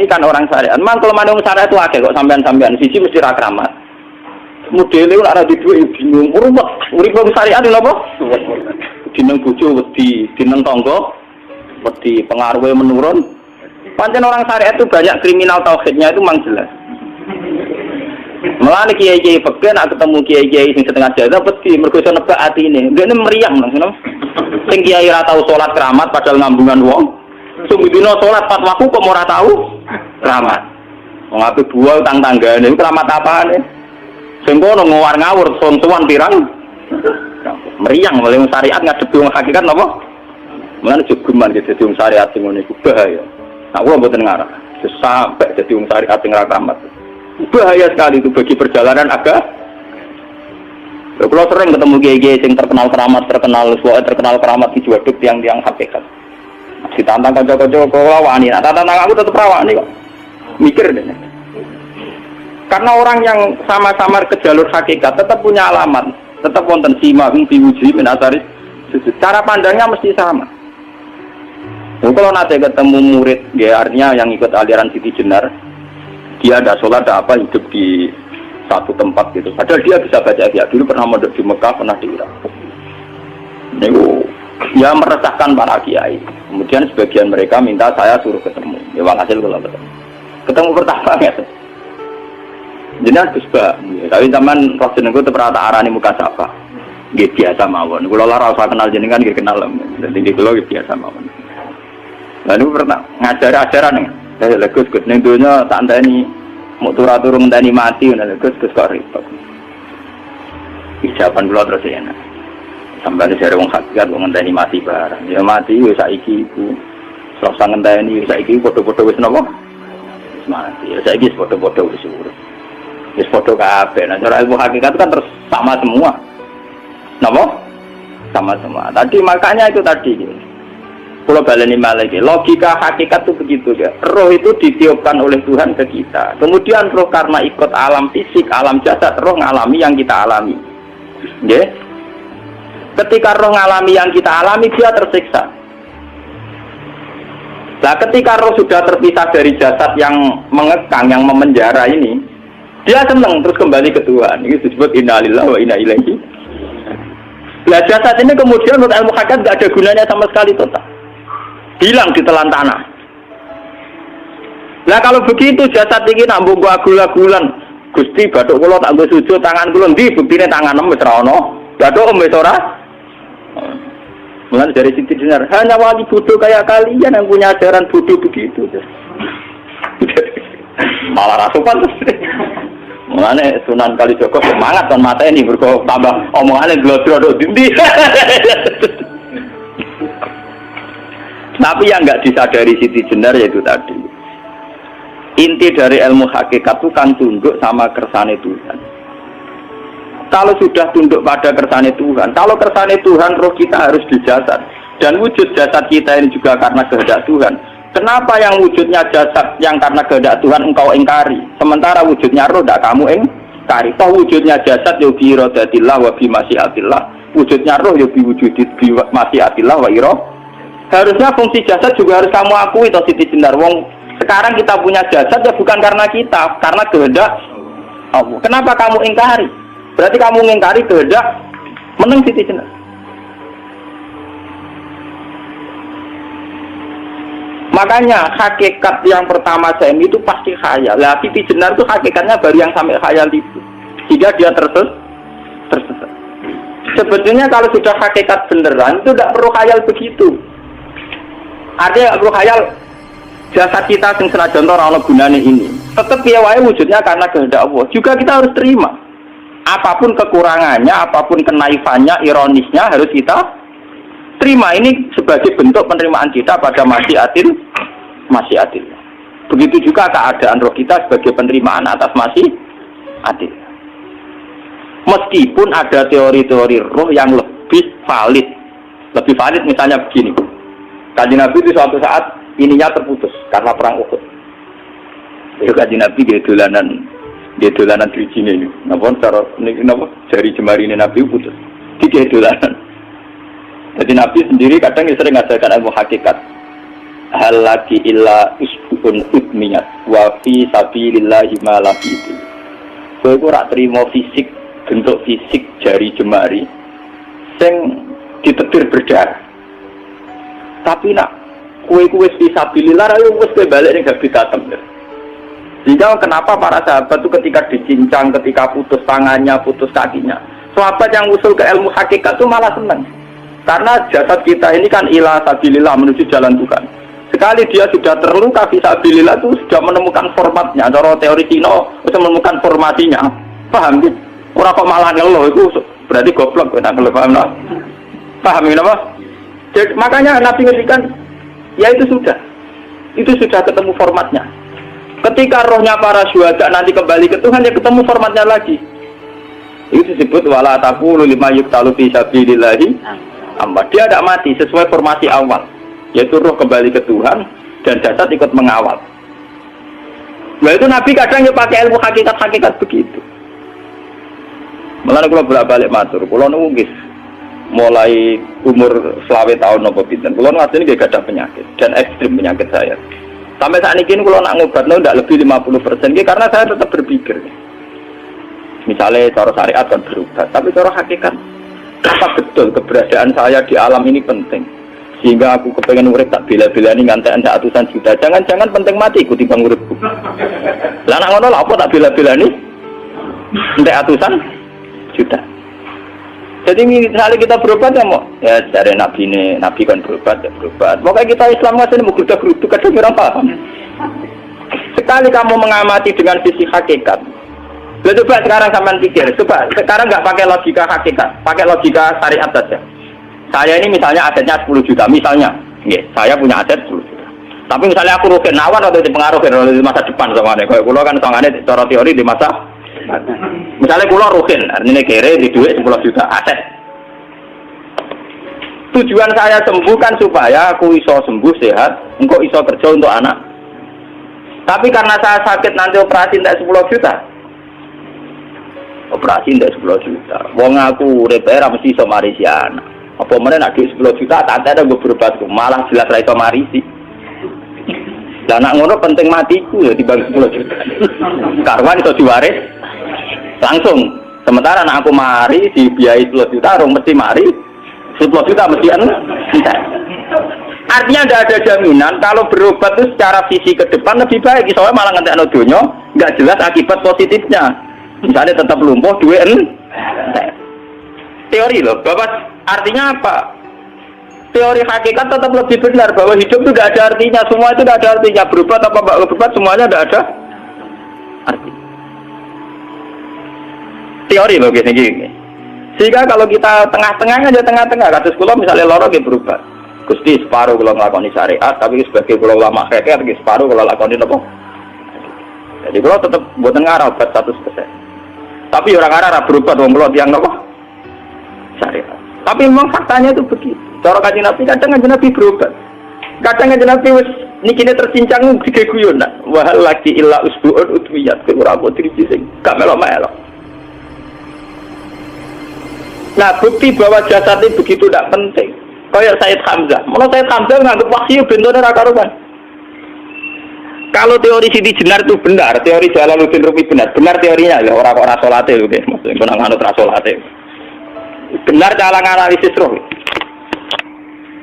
mendefinisikan orang syariat. Memang kalau orang syariat itu akeh kok sampean-sampean siji mesti ra keramat. Modele ora ada duwe bingung. Urip wong syariat lho apa? Dineng bojo wedi, dineng tangga wedi, pengaruhe menurun. Pancen orang syariat itu banyak kriminal tauhidnya itu memang jelas. Mulane kiai-kiai fikih nek ketemu kiai-kiai sing setengah jadah wedi mergo iso nebak atine. Ndekne meriang langsung. Sing kiai ora tau salat keramat padahal ngambungan wong. Sing dina salat pas waktu kok ora tau keramat. Wong ape buah utang tanggane keramat apane? Sing kono ngawur ngawur son-sowan pirang. Meriang oleh syariat ngadepi wong hakikat napa? Mulane jogeman dadi wong syariat sing ngene iku bahaya. Nah, kula mboten ngarah. Sampai dadi wong syariat sing ra keramat. Bahaya sekali itu bagi perjalanan agak. Kalau sering ketemu kiai-kiai yang terkenal keramat di Jawa tiang-tiang hakikat. Ditantang kanca-kanca kok wani, nah tantang aku tetep rawani kok. Mikir deh. Karena orang yang sama-sama ke jalur hakikat tetap punya alamat, tetap wonten sima diuji minasari. Cara pandangnya mesti sama. Kalau nanti ketemu murid, ya artinya yang ikut aliran Siti Jenar, dia ada sholat, ada apa, hidup di satu tempat gitu. Padahal dia bisa baca dia dulu pernah mondok di Mekah, pernah di Irak. Itu ya meresahkan para kiai. Kemudian sebagian mereka minta saya suruh ketemu. Ya walhasil kalau ketemu pertama ya. Jadi Gus Ba, tapi zaman roh jenengku itu pernah tak arani muka sapa. Nggih biasa mawon. Kula ora usah kenal jenengan nggih kenal. Dadi kula nggih biasa mawon. Lalu pernah ngajar-ajaran nih. Saya Gus ning donya tak enteni mau turu-turu ngenteni mati ngono Gus kok ribet. Ijaban kula terus enak. Sampai jare wong hakikat wong ngenteni mati barang. Ya mati wis saiki iku. Ora ngenteni saiki padha-padha wis napa? Wis mati. Ya saiki wis padha-padha wis urip. Wis padha kabeh. Nah cara ilmu hakikat kan terus sama semua. Napa? Sama semua. Tadi makanya itu tadi. Kalau baleni malaikat, logika hakikat itu begitu ya. Roh itu ditiupkan oleh Tuhan ke kita. Kemudian roh karena ikut alam fisik, alam jasad, roh ngalami yang kita alami. Ya. Ketika roh ngalami yang kita alami, dia tersiksa. Nah, ketika roh sudah terpisah dari jasad yang mengekang, yang memenjara ini, dia senang terus kembali ke Tuhan. Ini disebut inna lillahi wa inna ilaihi. Nah, jasad ini kemudian menurut ilmu hakikat tidak ada gunanya sama sekali total. Hilang di telan tanah. Nah kalau begitu jasad ini nak mbok agul-agulan, Gusti bathuk kula tak nggo sujud tangan kula ndi buktine tangan wis ra ono. Bathuk wis ora. Mulai dari Siti Jenar, hanya wali bodoh kayak kalian yang punya ajaran bodoh begitu. Malah rasukan terus. Mulane Sunan Kalijaga semangat kon mateni mergo tambah omongane glodro ndi. Tapi yang nggak disadari Siti Jenar yaitu tadi inti dari ilmu hakikat itu kan tunduk sama kersane Tuhan. Kalau sudah tunduk pada kersane Tuhan, kalau kersane Tuhan roh kita harus di jasad dan wujud jasad kita ini juga karena kehendak Tuhan. Kenapa yang wujudnya jasad yang karena kehendak Tuhan engkau ingkari, sementara wujudnya roh tidak kamu ingkari? Toh wujudnya jasad ya bi iradatillah wa bi masyiatillah, wujudnya roh ya bi masyiatillah wa iradatillah. Harusnya fungsi jasad juga harus kamu akui toh Siti Jenar. Wong sekarang kita punya jasad ya bukan karena kita, karena kehendak Allah. Kenapa kamu ingkari? Berarti kamu ingkari kehendak meneng Siti Jenar. Makanya hakikat yang pertama saya itu pasti khayal. Lah Siti Jenar itu hakikatnya baru yang sampai khayal itu. Sehingga dia tersesat. Sebetulnya kalau sudah hakikat beneran itu tidak perlu khayal begitu. Artinya perlu khayal jasad kita yang senajan ora ana gunane ini. Tetap piye wae wujudnya karena kehendak Allah. Juga kita harus terima. Apapun kekurangannya, apapun kenaifannya, ironisnya harus kita terima. Ini sebagai bentuk penerimaan kita pada masyiatil. Begitu juga keadaan roh kita sebagai penerimaan atas masyiatil. Meskipun ada teori-teori roh yang lebih valid. Lebih valid misalnya begini. Kanjeng Nabi itu suatu saat ininya terputus karena perang Uhud. Ya Kanjeng Nabi dia dolanan drijine ini. Napa cara napa jari jemari Nabi putus. Dia dolanan. Jadi Nabi sendiri kadang sering ngajarkan ilmu hakikat. hal lagi illa usbun udmiyat wa fi sabilillahi ma lafitu. Kowe ora trimo fisik, bentuk fisik jari jemari sing ditetir berdarah. Tapi nak kowe wis fisabilillah ayo wis kowe balik ning habitatem. Sehingga kenapa para sahabat itu ketika dicincang, ketika putus tangannya, putus kakinya, sahabat yang usul ke ilmu hakikat itu malah senang. Karena jasad kita ini kan ila sabilillah, menuju jalan Tuhan. Sekali dia sudah terluka fisabilillah itu sudah menemukan formatnya. Cara teori Cina sudah menemukan formasinya. Paham gitu? Orang kok malah ngeluh itu berarti goblok, kita ngeluh, paham no? Paham kenapa? Jadi, makanya Nabi ngertikan, ya itu sudah ketemu formatnya. Ketika rohnya para syuhada nanti kembali ke Tuhan, ya ketemu formatnya lagi. Itu disebut wala taqulu lima yuqtalu fi sabilillah amma. Dia tidak mati sesuai formasi awal, yaitu roh kembali ke Tuhan dan jasad ikut mengawal. Nah itu Nabi kadang ya pakai ilmu hakikat begitu. Mulane kula bolak-balik matur, kula niku nggih mulai umur 20 tahun napa pinten. Kula ngasih nggih gadah penyakit dan ekstrim penyakit saya. Sampai saat ini kalau nak ngobatno tidak lebih 50%, karena saya tetap berpikir. Misalnya cara syariat kan berubah, tapi cara hakikat apa betul keberadaan saya di alam ini penting, sehingga aku kepengen urip tak bela-belani ngantek atusan juta. Jangan-jangan penting mati ikuti bang uripku. Lah nak ngono lha apa tak bela-belani ngantek atusan juta. Jadi misalnya kita berobat ya mau, ya dari Nabi kan berobat ya berobat. Pokoknya kita Islam masih mau geruduk kadang orang paham. Sekali kamu mengamati dengan sisi hakikat, coba sekarang sampean pikir, coba sekarang nggak pakai logika hakikat, pakai logika syariat saja. Saya ini misalnya asetnya 10 juta, misalnya, saya punya aset 10 juta. Tapi misalnya aku rugi nawan atau dipengaruhi di masa depan sama nih, kalau pulau kan soalnya cara teori di masa. Misalnya pulau rugen, artinya kere di duit 10 juta aset. Tujuan saya sembuh kan supaya aku iso sembuh sehat, engkau iso kerja untuk anak. Tapi karena saya sakit nanti operasi tidak 10 juta. Operasi tidak 10 juta. Wong aku repair mesti iso marisi anak. Apa mana nak duit 10 juta tak ada gue berobat, malah jelas ra iso marisi. Lah nak ngono penting matiku ya dibanding 10 juta. Karwan iso diwaris langsung. Sementara anak aku mari dibiayai 10 juta, orang mesti mari 10 juta mesti entek. Artinya tidak ada jaminan kalau berobat itu secara visi ke depan lebih baik. Soalnya malah ngentekno donya nggak jelas akibat positifnya. Misalnya tetap lumpuh duit entek. Teori loh, Bapak, artinya apa? Teori hakikat tetap lebih benar bahwa hidup itu tidak ada artinya, semua itu tidak ada artinya. Berobat apa enggak berobat semuanya tidak ada arti. Teori loh gini. Sehingga kalau kita tengah-tengah aja tengah-tengah, kasus kula misalnya loro nggih berobat. Gusti separuh kula nglakoni syariat, tapi sebagai kula ulama fikih nggih separuh kula lakoni napa? Jadi kula tetep mboten ngarah obat 100%. Tapi orang ngarah berobat wong kula tiyang napa? Syariat. Tapi memang faktanya itu begitu. Cara Kanjeng Nabi kadang Kanjeng Nabi berobat. Kadang Kanjeng Nabi wis nikine tercincang digeguyon nak. Wahal lagi illa usbu'un udwiyat ora kok driji sing gak melok-melok. Nah, bukti bahwa jasad itu begitu tidak penting. Kayak Sayyid Hamzah. Menurut Sayyid Hamzah menganggap wahyu bentuknya raka-rukan. Kalau teori Siti Jenar itu benar, teori Jalaluddin Rumi benar teorinya, ya orang kok rasolate lho, maksudnya kena nganut rasolate. Benar cara analisis roh.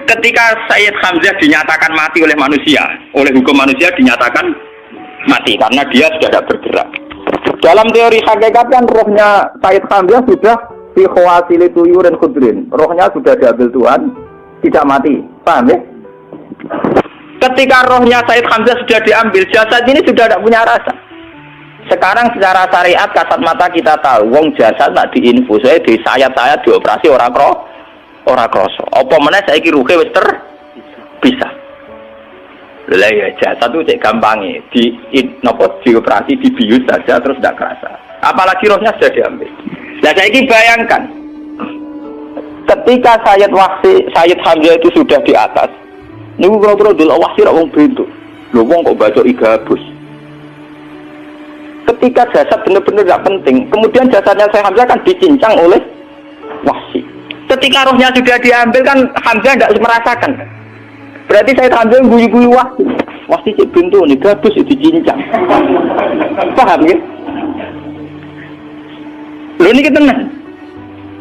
Ketika Sayyid Hamzah dinyatakan mati oleh manusia, oleh hukum manusia dinyatakan mati karena dia sudah tidak bergerak. Dalam teori hakikat kan rohnya Sayyid Hamzah sudah fi khawasili tuyur dan khudrin. Rohnya sudah diambil Tuhan, tidak mati. Paham ya? Ketika rohnya Sayyid Hamzah sudah diambil, jasad ini sudah tidak punya rasa. Sekarang secara syariat kasat mata kita tahu, wong jasad nak diinfus, di sayat-sayat dioperasi ora kroso. Apa meneh saiki ruhe wis bisa. Lah ya jasad itu cek gampange, dioperasi dibius saja terus tidak kerasa. Apalagi rohnya sudah diambil. Nah saiki bayangkan, ketika Sayyid Hamzah itu sudah di atas, niku kira-kira delok wahsi ra wong bentuk. Lho wong kok baca igabus. Ketika jasad benar-benar tidak penting, kemudian jasadnya Sayyid Hamzah kan dicincang oleh wahsi. Ketika rohnya sudah diambil kan Hamzah tidak merasakan. Berarti saya Hamzah guyu-guyu wasi cek pintu nih gabus itu dicincang. Paham ya? Lho ini tenang.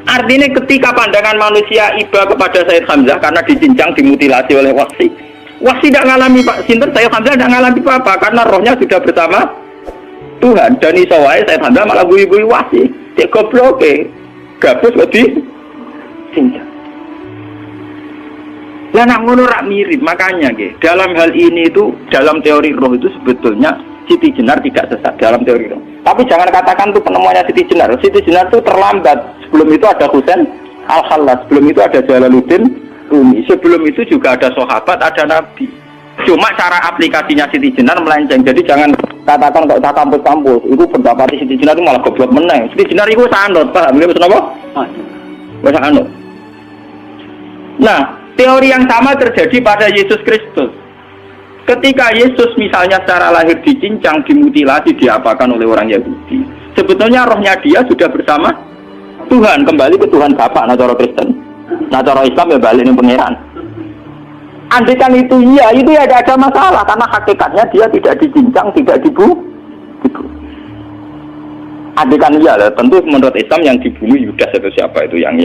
Artinya ketika pandangan manusia iba kepada Sayyid Hamzah karena dicincang, dimutilasi oleh wasi tidak ngalami Pak Sinten, Sayyid Hamzah tidak ngalami apa-apa karena rohnya sudah bersama Tuhan. Dan iso wae Sayyid Hamzah malah guyu-guyu wasi cek goblok gabus kok dicincang. Lah nak ngono rak mirip, makanya dalam hal ini itu dalam teori roh itu sebetulnya Siti Jenar tidak sesat dalam teori roh. Tapi jangan katakan itu penemuannya Siti Jenar. Siti Jenar itu terlambat. Sebelum itu ada Husain Al-Khallas, sebelum itu ada Jalaluddin Rumi, sebelum itu juga ada sahabat, ada nabi. Cuma cara aplikasinya Siti Jenar melenceng. Jadi jangan katakan kok tak kampus-kampus itu pendapat Siti Jenar itu malah goblok meneng. Siti Jenar itu sanut, paham nggih maksud apa? Wis sanut. Nah, teori yang sama terjadi pada Yesus Kristus. Ketika Yesus misalnya secara lahir dicincang, dimutilasi, diapakan oleh orang Yahudi, sebetulnya rohnya dia sudah bersama Tuhan, kembali ke Tuhan Bapa, nah cara Kristen. Nah cara Islam ya balik ning pangeran. Andaikan itu iya, itu ya ada masalah karena hakikatnya dia tidak dicincang, tidak dibunuh. Andaikan iya, tentu menurut Islam yang dibunuh Yudas atau siapa itu yang